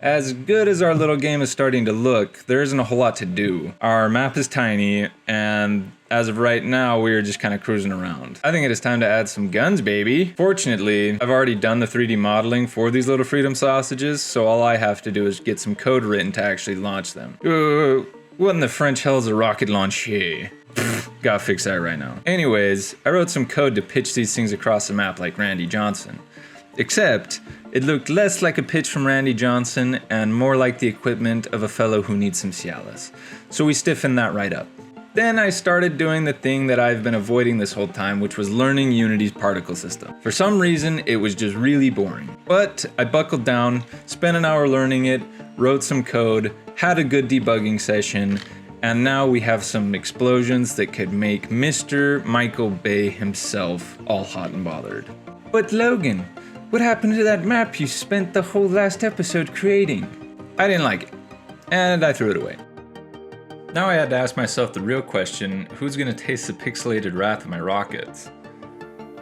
As good as our little game is starting to look, there isn't a whole lot to do. Our map is tiny, and as of right now, we are just kind of cruising around. I think it is time to add some guns, baby. Fortunately, I've already done the 3D modeling for these little freedom sausages, so all I have to do is get some code written to actually launch them. What in the French hell is a rocket launcher? Gotta fix that right now. Anyways, I wrote some code to pitch these things across the map like Randy Johnson. Except, it looked less like a pitch from Randy Johnson and more like the equipment of a fellow who needs some Cialis. So we stiffened that right up. Then I started doing the thing that I've been avoiding this whole time, which was learning Unity's particle system. For some reason, it was just really boring. But I buckled down, spent an hour learning it, wrote some code, had a good debugging session, and now we have some explosions that could make Mr. Michael Bay himself all hot and bothered. But Logan, what happened to that map you spent the whole last episode creating? I didn't like it, and I threw it away. Now I had to ask myself the real question, who's gonna taste the pixelated wrath of my rockets?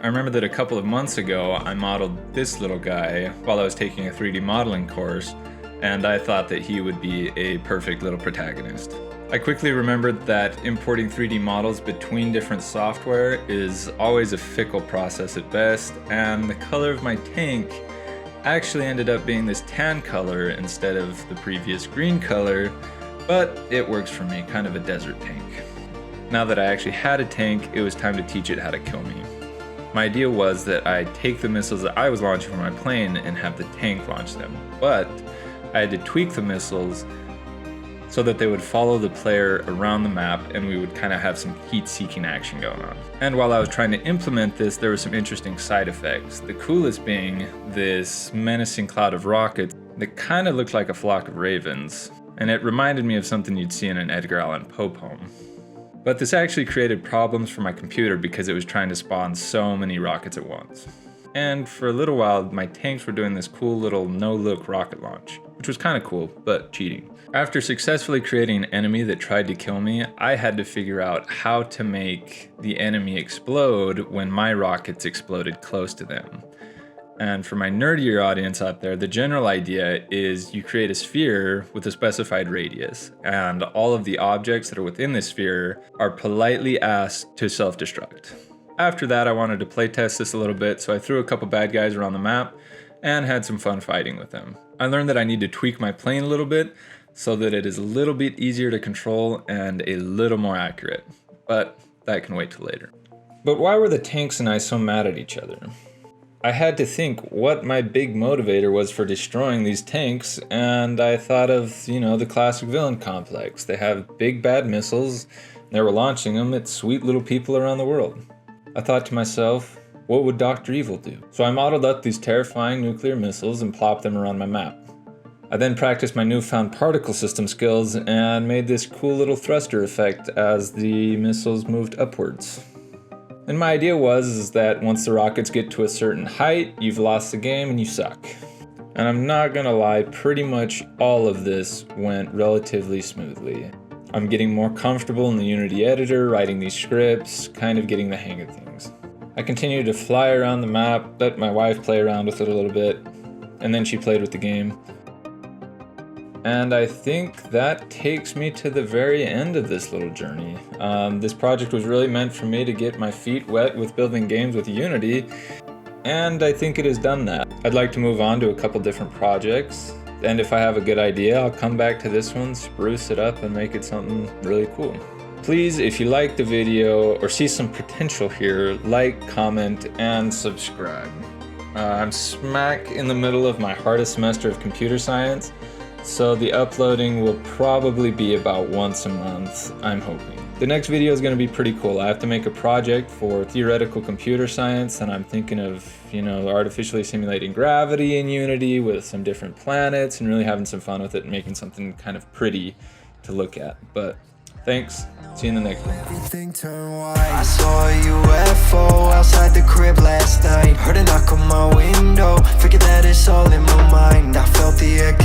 I remember that a couple of months ago, I modeled this little guy while I was taking a 3D modeling course, and I thought that he would be a perfect little protagonist. I quickly remembered that importing 3D models between different software is always a fickle process at best, and the color of my tank actually ended up being this tan color instead of the previous green color, but it works for me, kind of a desert tank. Now that I actually had a tank, it was time to teach it how to kill me. My idea was that I'd take the missiles that I was launching from my plane and have the tank launch them, but I had to tweak the missiles so that they would follow the player around the map and we would kind of have some heat-seeking action going on. And while I was trying to implement this, there were some interesting side effects. The coolest being this menacing cloud of rockets that kind of looked like a flock of ravens, and it reminded me of something you'd see in an Edgar Allan Poe poem. But this actually created problems for my computer because it was trying to spawn so many rockets at once. And for a little while, my tanks were doing this cool little no-look rocket launch, which was kind of cool, but cheating. After successfully creating an enemy that tried to kill me, I had to figure out how to make the enemy explode when my rockets exploded close to them. And for my nerdier audience out there, the general idea is you create a sphere with a specified radius, and all of the objects that are within the sphere are politely asked to self-destruct. After that, I wanted to playtest this a little bit, so I threw a couple bad guys around the map and had some fun fighting with them. I learned that I need to tweak my plane a little bit so that it is a little bit easier to control and a little more accurate, but that can wait till later. But why were the tanks and I so mad at each other? I had to think what my big motivator was for destroying these tanks, and I thought of, the classic villain complex. They have big bad missiles, and they were launching them at sweet little people around the world. I thought to myself, what would Dr. Evil do? So I modeled up these terrifying nuclear missiles and plopped them around my map. I then practiced my newfound particle system skills and made this cool little thruster effect as the missiles moved upwards. And my idea was that once the rockets get to a certain height, you've lost the game and you suck. And I'm not gonna lie, pretty much all of this went relatively smoothly. I'm getting more comfortable in the Unity editor, writing these scripts, kind of getting the hang of things. I continued to fly around the map, let my wife play around with it a little bit, and then she played with the game. And I think that takes me to the very end of this little journey. This project was really meant for me to get my feet wet with building games with Unity, and I think it has done that. I'd like to move on to a couple different projects, and if I have a good idea, I'll come back to this one, spruce it up, and make it something really cool. Please, if you like the video or see some potential here, like, comment, and subscribe. I'm smack in the middle of my hardest semester of computer science, so the uploading will probably be about once a month, I'm hoping. The next video is going to be pretty cool. I have to make a project for theoretical computer science, and I'm thinking of, artificially simulating gravity in Unity with some different planets and really having some fun with it and making something kind of pretty to look at. But thanks. See you in the next one. Everything turned white. I saw a UFO outside the crib last night. Heard a knock on my window. Figured that it's all in my mind. I felt the echo